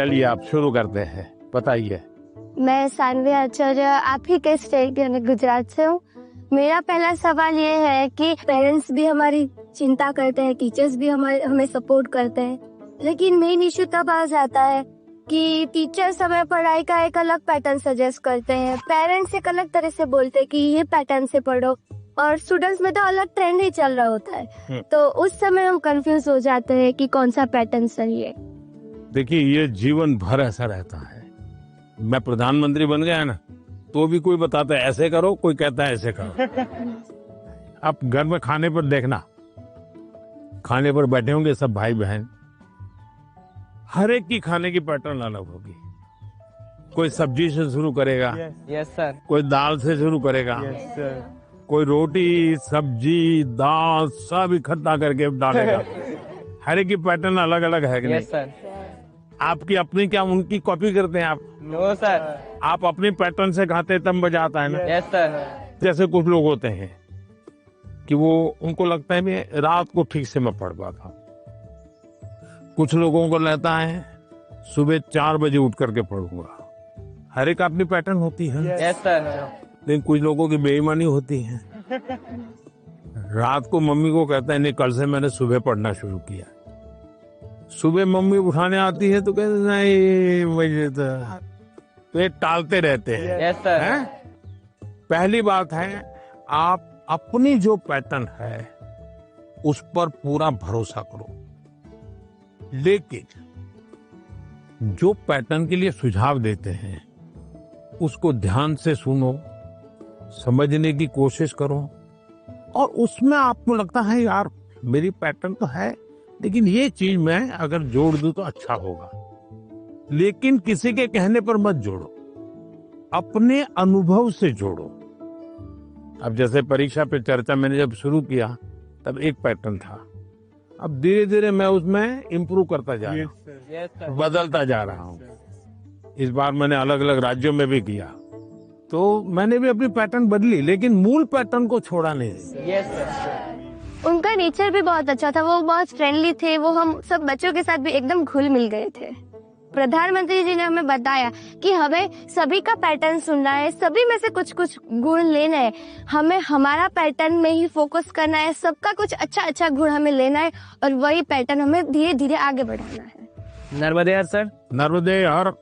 चलिए आप शुरू करते हैं, बताइए। मैं सानवी आचार्य आप ही के स्टेट यानी गुजरात से हूँ। मेरा पहला सवाल ये है कि पेरेंट्स भी हमारी चिंता करते हैं, टीचर्स भी हमें सपोर्ट करते हैं, लेकिन मेन इश्यू तब आ जाता है कि टीचर्स हमें पढ़ाई का एक अलग पैटर्न सजेस्ट करते हैं, पेरेंट्स एक अलग तरह से बोलते हैं कि ये पैटर्न से पढ़ो, और स्टूडेंट्स में तो अलग ट्रेंड ही चल रहा होता है। तो उस समय हम कंफ्यूज हो जाते हैं कि कौन सा पैटर्न सही है। देखिए, ये जीवन भर ऐसा रहता है। मैं प्रधानमंत्री बन गया ना, तो भी कोई बताता है ऐसे करो, कोई कहता है ऐसे करो। आप घर में खाने पर देखना, खाने पर बैठे होंगे सब भाई बहन, हर एक की खाने की पैटर्न अलग होगी। कोई सब्जी से शुरू करेगा, यस सर, कोई दाल से शुरू करेगा, यस सर, कोई रोटी सब्जी दाल सब इकट्ठा करके डालेगा। हर एक की पैटर्न अलग अलग है कि नहीं? Yes sir. आपकी अपनी क्या उनकी कॉपी करते हैं आप? No sir. आप अपनी पैटर्न से खाते तब मजा आता है ना। Yes sir. जैसे कुछ लोग होते हैं कि वो उनको लगता है मैं रात को ठीक से मैं पढ़ पाता। कुछ लोगों को लगता है सुबह 4 बजे उठ करके पढ़ूंगा। हर एक अपनी पैटर्न होती है। Yes sir. लेकिन कुछ लोगों की बेईमानी होती है, रात को मम्मी को कहता है नहीं कल से मैंने सुबह पढ़ना शुरू किया। सुबह मम्मी उठाने आती है तो कहते नहीं मुझे तो ये टालते रहते हैं। Yes sir. हैं? पहली बात है आप अपनी जो पैटर्न है उस पर पूरा भरोसा करो, लेकिन जो पैटर्न के लिए सुझाव देते हैं उसको ध्यान से सुनो, समझने की कोशिश करो, और उसमें आपको लगता है यार मेरी पैटर्न तो है लेकिन ये चीज मैं अगर जोड़ दूं तो अच्छा होगा, लेकिन किसी के कहने पर मत जोड़ो, अपने अनुभव से जोड़ो। अब जैसे परीक्षा पे चर्चा मैंने जब शुरू किया तब एक पैटर्न था, अब धीरे धीरे मैं उसमें इम्प्रूव करता जा रहा हूँ, बदलता जा रहा हूँ। इस बार मैंने अलग अलग राज्यों में भी किया तो मैंने भी अपनी पैटर्न बदली, लेकिन मूल पैटर्न को छोड़ा नहीं। Yes sir. उनका नेचर भी बहुत अच्छा था, वो बहुत फ्रेंडली थे, वो हम सब बच्चों के साथ भी एकदम घुल मिल गए थे। प्रधानमंत्री जी ने हमें बताया कि हमें सभी का पैटर्न सुनना है, सभी में से कुछ कुछ गुण लेना है, हमें हमारा पैटर्न में ही फोकस करना है, सबका कुछ अच्छा अच्छा गुण हमें लेना है और वही पैटर्न हमें धीरे धीरे आगे बढ़ाना है। नर्मदे हर सर। नर्मदे हर।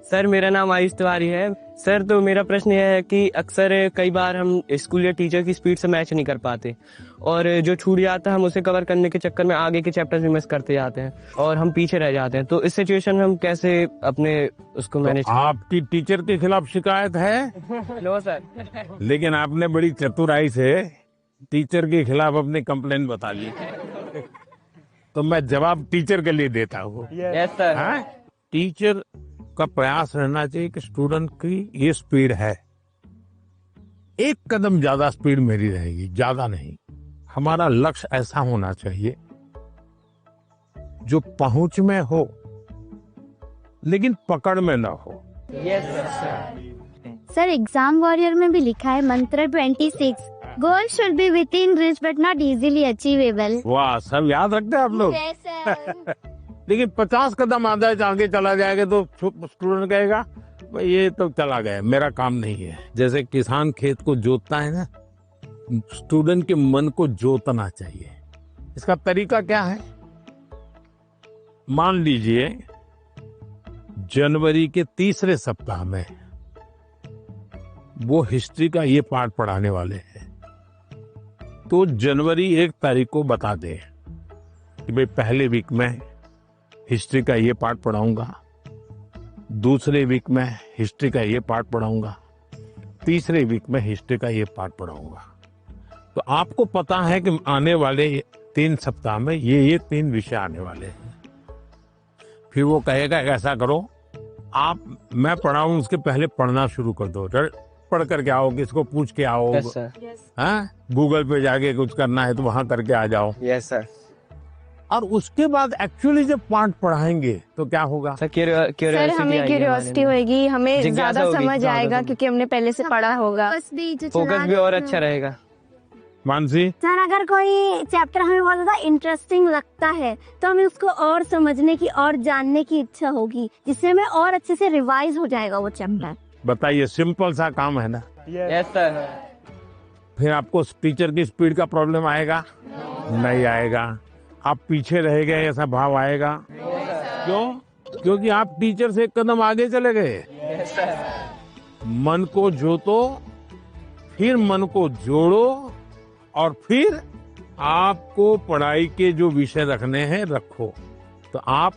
सर मेरा नाम आयुष तिवारी है सर। तो मेरा प्रश्न यह है कि अक्सर कई बार हम स्कूल या टीचर की स्पीड से मैच नहीं कर पाते और जो छूट जाता है हम उसे कवर करने के चक्कर में आगे के चैप्टर्स भी मिस करते जाते हैं और हम पीछे रह जाते हैं। तो इस सिचुएशन में हम कैसे अपने उसको मैनेज? आपकी टीचर के खिलाफ शिकायत है? No sir. लेकिन आपने बड़ी चतुराई से टीचर के खिलाफ अपनी कंप्लेन बता ली, तो मैं जवाब टीचर के लिए देता हूँ। Yes sir. टीचर का प्रयास रहना चाहिए कि स्टूडेंट की ये स्पीड है, एक कदम ज्यादा स्पीड मेरी रहेगी, ज्यादा नहीं। हमारा लक्ष्य ऐसा होना चाहिए जो पहुंच में हो लेकिन पकड़ में ना हो। Yes sir. Sir exam warrior में भी लिखा है मंत्र 26, goal should be with in reach but not easily achievable. वाह, सब याद रखते हैं आप लोग। लेकिन 50 कदम आगे चला जाएगा तो स्टूडेंट कहेगा भाई ये तो चला गया, मेरा काम नहीं है। जैसे किसान खेत को जोतता है ना, स्टूडेंट के मन को जोतना चाहिए। इसका तरीका क्या है? मान लीजिए जनवरी के तीसरे सप्ताह में वो हिस्ट्री का ये पार्ट पढ़ाने वाले हैं, तो जनवरी 1 तारीख को बता दे कि भाई पहले वीक में हिस्ट्री का ये पार्ट पढ़ाऊंगा, दूसरे वीक में हिस्ट्री का ये पार्ट पढ़ाऊंगा, तीसरे वीक में हिस्ट्री का ये पार्ट पढ़ाऊंगा। तो आपको पता है कि आने वाले 3 सप्ताह में ये 3 विषय आने वाले हैं। फिर वो कहेगा ऐसा करो, आप मैं पढ़ाऊं उसके पहले पढ़ना शुरू कर दो, पढ़ करके आओ, किसको पूछ के आओ। Yes sir. हाँ, गूगल पे जाके कुछ करना है तो वहां करके आ जाओ। Yes sir. और उसके बाद एक्चुअली जब पार्ट पढ़ाएंगे तो क्या होगा? सर हमें क्यूरियोसिटी होगी, हमें ज्यादा समझ आएगा क्योंकि हमने पहले से पढ़ा होगा, फोकस भी और अच्छा रहेगा। मानसी, सर अगर कोई चैप्टर हमें बहुत ज्यादा इंटरेस्टिंग लगता है तो हमें उसको और समझने की और जानने की इच्छा होगी, जिससे हमें और अच्छे से रिवाइज हो जाएगा वो चैप्टर। बताइए, सिंपल सा काम है ना। Yes sir. फिर आपको टीचर की स्पीड का प्रॉब्लम आएगा? नहीं आएगा। आप पीछे रह गए ऐसा भाव आएगा? क्यों? क्योंकि आप टीचर से एक कदम आगे चले गए। मन को जोतो, फिर मन को जोड़ो, और फिर आपको पढ़ाई के जो विषय रखने हैं रखो, तो आप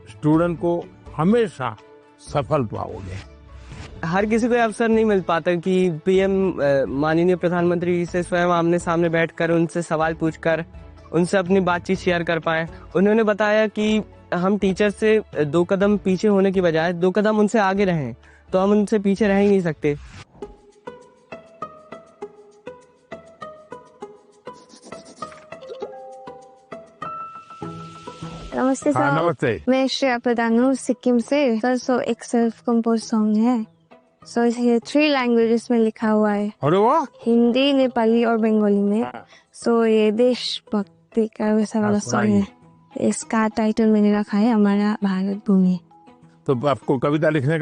स्टूडेंट को हमेशा सफल पाओगे। हर किसी को अवसर नहीं मिल पाता कि पीएम माननीय प्रधानमंत्री से स्वयं आमने सामने बैठकर उनसे सवाल पूछकर उनसे अपनी बातचीत शेयर कर पाए। उन्होंने बताया कि हम टीचर से 2 कदम पीछे होने की बजाय 2 कदम उनसे आगे रहें, तो हम उनसे पीछे रह ही नहीं सकते। नमस्ते हाँ, सर। नमस्ते। मैं श्रेया प्रधान हूँ सिक्किम से। सर सो एक सेल्फ कंपोज सॉन्ग है। सो ये 3 लैंग्वेजेस में लिखा हुआ है, अरे वाह, हिंदी, नेपाली और बंगाली में। सो ये देशभक्ति का वैसा वाला आप सॉन्ग है। इसका टाइटल मैंने रखा है हमारा भारत भूमि। तो आपको कविता लिखने